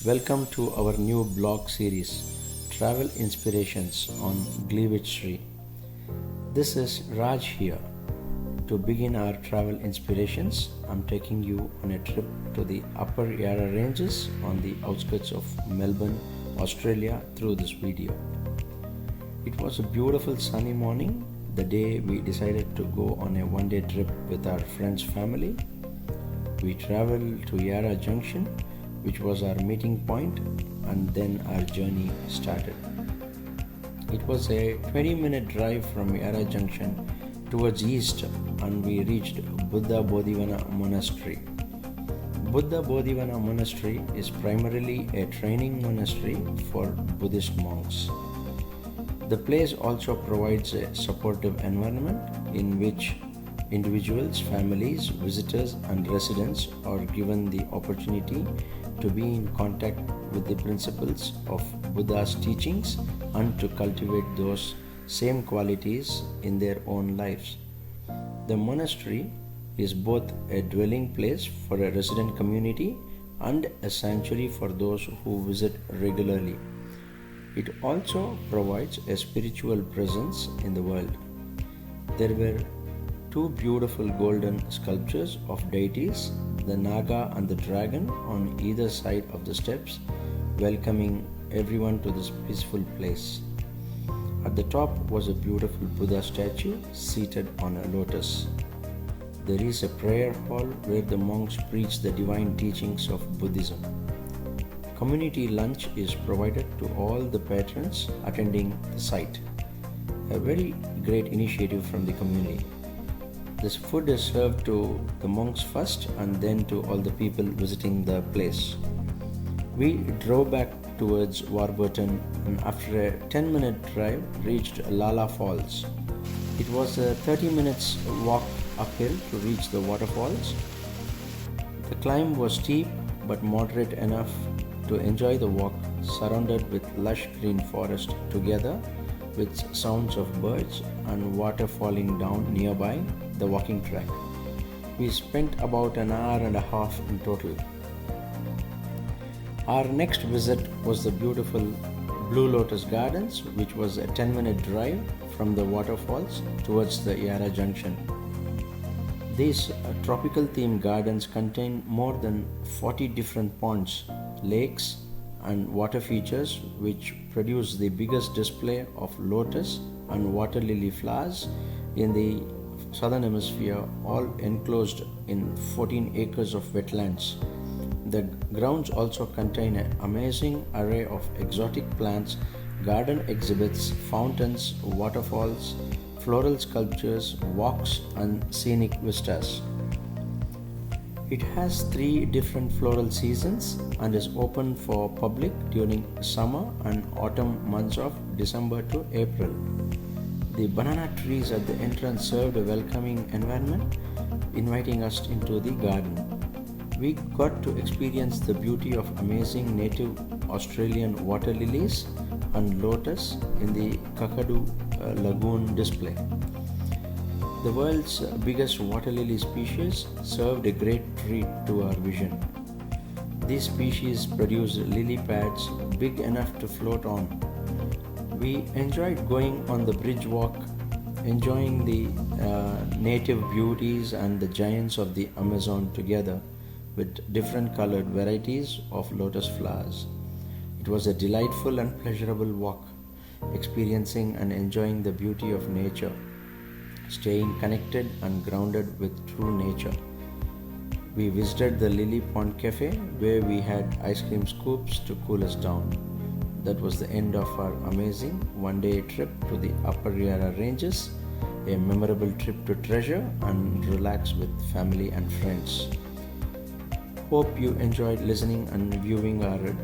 Welcome to our new blog series, Travel Inspirations on Gliwichtree. This is Raj here. To begin our travel inspirations, I'm taking you on a trip to the Upper Yarra Ranges on the outskirts of Melbourne, Australia through this video. It was a beautiful sunny morning, the day we decided to go on a one-day trip with our friends' family. We traveled to Yarra Junction, which was our meeting point, and then our journey started. It was a 20-minute drive from Yarra Junction towards east, and we reached Buddha Bodhivana Monastery. Buddha Bodhivana Monastery is primarily a training monastery for Buddhist monks. The place also provides a supportive environment in which individuals, families, visitors, and residents are given the opportunity to be in contact with the principles of Buddha's teachings and to cultivate those same qualities in their own lives. The monastery is both a dwelling place for a resident community and a sanctuary for those who visit regularly. It also provides a spiritual presence in the world. There were two beautiful golden sculptures of deities, the Naga and the dragon, on either side of the steps, welcoming everyone to this peaceful place. At the top was a beautiful Buddha statue seated on a lotus. There is a prayer hall where the monks preach the divine teachings of Buddhism. Community lunch is provided to all the patrons attending the site. A very great initiative from the community. This food is served to the monks first and then to all the people visiting the place. We drove back towards Warburton and after a 10-minute drive reached Lala Falls. It was a 30 minutes walk uphill to reach the waterfalls. The climb was steep but moderate enough to enjoy the walk, surrounded with lush green forest together with sounds of birds and water falling down nearby the walking track. We spent about an hour and a half in total. Our next visit was the beautiful Blue Lotus Gardens, which was a 10-minute drive from the waterfalls towards the Yarra Junction. These tropical themed gardens contain more than 40 different ponds, lakes, and water features which produce the biggest display of lotus and water lily flowers in the southern hemisphere, all enclosed in 14 acres of wetlands. The grounds also contain an amazing array of exotic plants, garden exhibits, fountains, waterfalls, floral sculptures, walks, and scenic vistas. It has 3 different floral seasons and is open for public during summer and autumn months of December to April. The banana trees at the entrance served a welcoming environment, inviting us into the garden. We got to experience the beauty of amazing native Australian water lilies and lotus in the Kakadu Lagoon display. The world's biggest water lily species served a great treat to our vision. These species produce lily pads big enough to float on. We enjoyed going on the bridge walk, enjoying the native beauties and the giants of the Amazon together with different colored varieties of lotus flowers. It was a delightful and pleasurable walk, experiencing and enjoying the beauty of nature, staying connected and grounded with true nature. We visited the Lily Pond Cafe where we had ice cream scoops to cool us down. That was the end of our amazing one-day trip to the Upper Yarra Ranges, a memorable trip to treasure and relax with family and friends. Hope you enjoyed listening and viewing our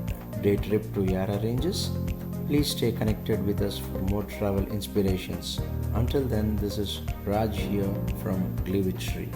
day trip to Yarra Ranges. Please stay connected with us for more travel inspirations. Until then, this is Raj here from Gliwichtree.